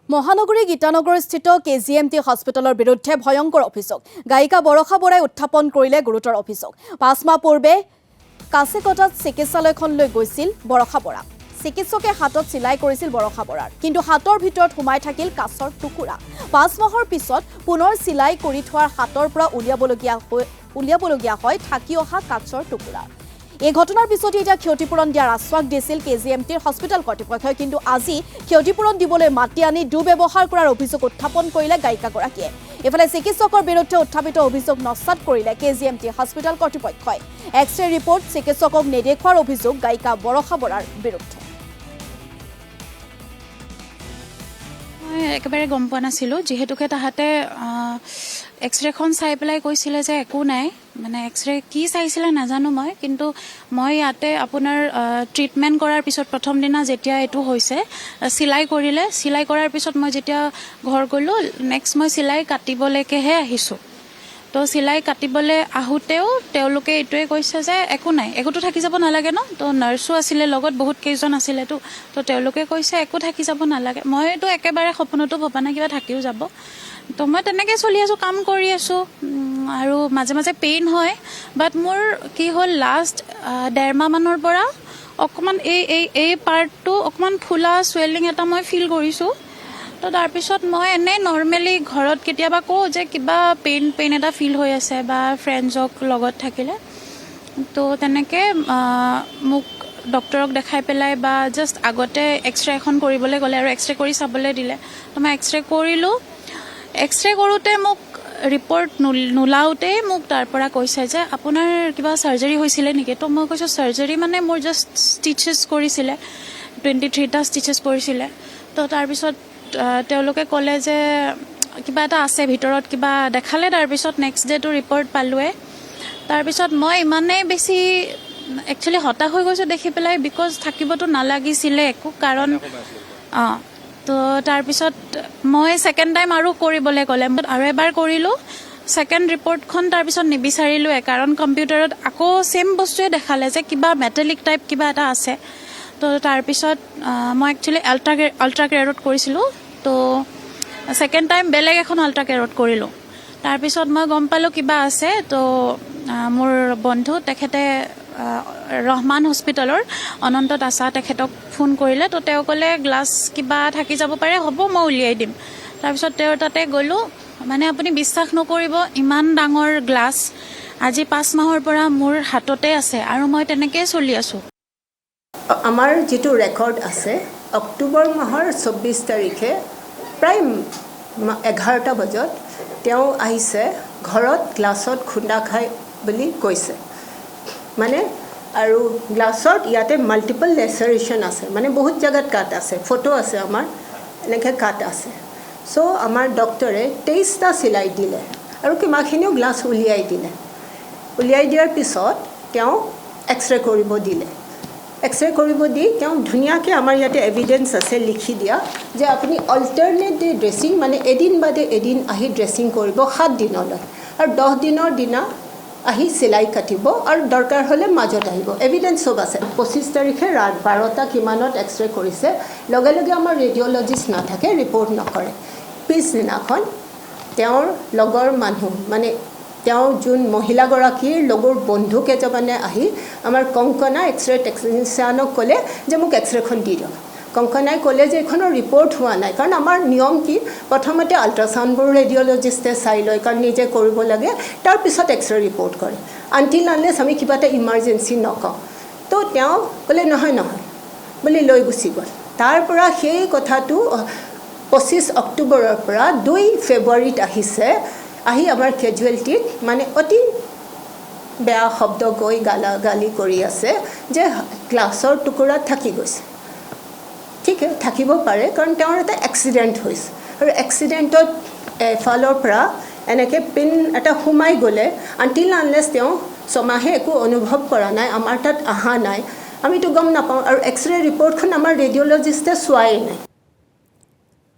মহানগৰী গীতানগৰস্থিত কেজিএমটি হস্পিটেলৰ বিৰুদ্ধে ভয়ংকৰ অভিযোগ গায়িকা বৰষা বৰাই উত্থাপন কৰিলে গুৰুতৰ অভিযোগ 5 মাহ পূৰ্বে কাছেকটাত চিকিৎসালয়খনলৈ গৈছিল বৰষা বৰা চিকিৎসকে হাতত চিলাই কৰিছিল বৰষা বৰাৰ কিন্তু হাতৰ ভিতৰত সোমাই থাকিল কাছৰ টুকুৰা 5 মাহৰ পিছত পুনৰ চিলাই কৰি থোৱাৰ হাতৰ পৰা উলিয়াবলগীয়া হয় থাকি অহা কাছৰ টুকুৰা এই ঘটনাৰ পিছতে এটা ক্ষতিপূৰণ দিয়াৰ আশ্বাস দিছিল কেজিএমটিৰ হস্পিটেল কৰ্তৃপক্ষই কিন্তু আজি ক্ষতিপূৰণ দিবলৈ মাতি আনি দুৰ্ব্যৱহাৰ কৰাৰ অভিযোগ উত্থাপন কৰিলে গায়িকাগৰাকীয়ে এফালে চিকিৎসকৰ বিৰুদ্ধে উত্থাপিত অভিযোগ নস্যাৎ কৰিলে কেজিএমটি হস্পিটেল কৰ্তৃপক্ষই এক্সৰে ৰিপৰ্ট চিকিৎসকক নেদেখুৱাৰ অভিযোগ গায়িকা বৰষা বৰাৰ বিৰুদ্ধে একেবাৰে গম পোৱা নাছিলোঁ যেহেতুকে তাহাঁতে এক্সৰেখন চাই পেলাই কৈছিলে যে একো নাই মানে এক্সৰে কি চাইছিলে নাজানো মই কিন্তু মই ইয়াতে আপোনাৰ ট্ৰিটমেণ্ট কৰাৰ পিছত প্ৰথম দিনা যেতিয়া এইটো হৈছে চিলাই কৰিলে চিলাই কৰাৰ পিছত মই যেতিয়া ঘৰ গ'লোঁ নেক্সট মই চিলাই কাটিবলৈকেহে আহিছোঁ তো চিলাই কাটিবলৈ আহোঁতেও তেওঁলোকে এইটোৱে কৈছে যে একো নাই একোতো থাকি যাব নালাগে ন তো নাৰ্ছো আছিলে লগত বহুত কেইজন আছিলেতো তো তেওঁলোকে কৈছে একো থাকি যাব নালাগে মইতো একেবাৰে সপোনতো ভবা নাই কিবা থাকিও যাব তো মই তেনেকৈ চলি আছোঁ কাম কৰি আছোঁ আৰু মাজে মাজে পেইন হয় বাট মোৰ কি হ'ল লাষ্ট 1.5 মাহমানৰ পৰা অকণমান এই পাৰ্টটো অকণমান ফুলা চুৱেলিং এটা মই ফিল কৰিছোঁ তো তাৰপিছত মই এনেই নৰ্মেলি ঘৰত কেতিয়াবা কওঁ যে কিবা পেইন এটা ফিল হৈ আছে বা ফ্ৰেণ্ডছক লগত থাকিলে তো তেনেকৈ মোক ডক্টৰক দেখাই পেলাই বা জাষ্ট আগতে এক্সৰে এখন কৰিবলৈ গ'লে আৰু এক্সৰে কৰি চাবলৈ দিলে তো মই এক্সৰে কৰিলোঁ এক্সৰে কৰোঁতে মোক ৰিপৰ্ট নোলাওঁতেই মোক তাৰ পৰা কৈছে যে আপোনাৰ কিবা চাৰ্জাৰী হৈছিলে নেকি তো মই কৈছোঁ চাৰ্জাৰী মানে মোৰ জাষ্ট ষ্টিচেছ কৰিছিলে 23টা ষ্টিচেছ পৰিছিলে তো তাৰপিছত তেওঁলোকে ক'লে যে কিবা এটা আছে ভিতৰত কিবা দেখালে তাৰপিছত নেক্সট ডেটো ৰিপৰ্ট পালোৱে তাৰপিছত মই ইমানেই বেছি একচুৱেলি হতাশ হৈ গৈছোঁ দেখি পেলাই বিকজ থাকিবতো নালাগিছিলে একো কাৰণ তো তাৰপিছত মই ছেকেণ্ড টাইম আৰু কৰিবলৈ ক'লে আৰু এবাৰ কৰিলোঁ ছেকেণ্ড ৰিপৰ্টখন তাৰপিছত নিবিচাৰিলোৱে কাৰণ কম্পিউটাৰত আকৌ ছেইম বস্তুৱে দেখালে যে কিবা মেটেলিক টাইপ কিবা এটা আছে তো তাৰপিছত মই একচুৱেলি আল্ট্ৰাকেৰত কৰিছিলোঁ তো ছেকেণ্ড টাইম বেলেগ এখন আল্ট্ৰাকেৰত কৰিলোঁ তাৰপিছত মই গম পালোঁ কিবা আছে তো মোৰ বন্ধু তেখেতে ৰহমান হস্পিটেলৰ অনন্ত দাসা তেখেতক ফোন কৰিলে তো তেওঁ ক'লে গ্লাছ কিবা থাকি যাব পাৰে হ'ব মই উলিয়াই দিম তাৰপিছত তেওঁৰ তাতে গ'লোঁ মানে আপুনি বিশ্বাস নকৰিব ইমান ডাঙৰ গ্লাছ আজি 5 মাহৰ পৰা মোৰ হাততে আছে আৰু মই তেনেকৈয়ে চলি আছোঁ আমাৰ যেটো ৰেকৰ্ড আছে অক্টোবৰ মাহৰ 24 তাৰিখে প্ৰায় 11টা বজাত তেওঁ আহিছে ঘৰত গ্লাছত খুন্দা খাই বুলি কৈছে মানে আৰু গ্লাছত ইয়াতে মাল্টিপল লেচাৰেশ্যন আছে মানে বহুত জায়গাত কাট আছে ফটো আছে আমাৰ এনেকৈ কাট আছে সো আমাৰ ডক্টৰে 23টা চিলাই দিলে আৰু কিমাখিনিও গ্লাছ উলিয়াই দিয়াৰ পিছত তেওঁ এক্সৰে কৰিব দিলে এক্সৰে কৰিব দি তেওঁ ধুনীয়াকৈ আমাৰ ইয়াতে এভিডেন্স আছে লিখি দিয়া যে আপুনি অল্টাৰনেট ডে ড্ৰেছিং মানে এদিন বাদে এদিন আহি ড্ৰেছিং কৰিব 7 দিনলৈ আৰু 10 দিনৰ দিনা আহি চিলাই কাটিব আৰু দৰকাৰ হ'লে মাজত আহিব এভিডেন্স সব আছে 25 তাৰিখে ৰাত 12টা কিমানত এক্সৰে কৰিছে লগে লগে আমাৰ ৰেডিঅ'লজিষ্ট নাথাকে ৰিপৰ্ট নকৰে পিছদিনাখন তেওঁৰ লগৰ মানুহ মানে তেওঁ যোন মহিলাগৰাকীৰ লগৰ বন্ধু কেইজনমানে আহি আমাৰ কংকনা এক্সৰে টেকনিচিয়ানক ক'লে যে মোক এক্সৰেখন দি দিয়ক কংকনাই ক'লে যে এইখনৰ ৰিপৰ্ট হোৱা নাই কাৰণ আমাৰ নিয়ম কি প্ৰথমতে আল্ট্ৰাচাউণ্ডবোৰ ৰেডিঅ'লজিষ্টে চাই লয় কাৰণ নিজে কৰিব লাগে তাৰপিছত এক্সৰে ৰিপৰ্ট কৰে আনটিল আনলেছ আমি কিবা এটা ইমাৰ্জেঞ্চি নকওঁ তো তেওঁ ক'লে নহয় বুলি লৈ গুচি গ'ল তাৰ পৰা সেই কথাটো 25 অক্টোবৰৰ পৰা 2 ফেব্ৰুৱাৰীত আহিছে আহি আমাৰ কেজুৱেলিটিত মানে অতি বেয়া শব্দ গৈ গালি কৰি আছে যে গ্লাছৰ টুকুৰা থাকি গৈছে ঠিক থাকিব পাৰে কাৰণ তেওঁৰ এটা এক্সিডেণ্ট হৈছে আৰু এক্সিডেণ্টত এফালৰ পৰা এনেকৈ পিন এটা সোমাই গ'লে আনটিল আনলেছ তেওঁ ছমাহে একো অনুভৱ কৰা নাই আমাৰ তাত অহা নাই আমিতো গম নাপাওঁ আৰু এক্সৰে ৰিপৰ্টখন আমাৰ ৰেডিঅ'লজিষ্টে চোৱাই নাই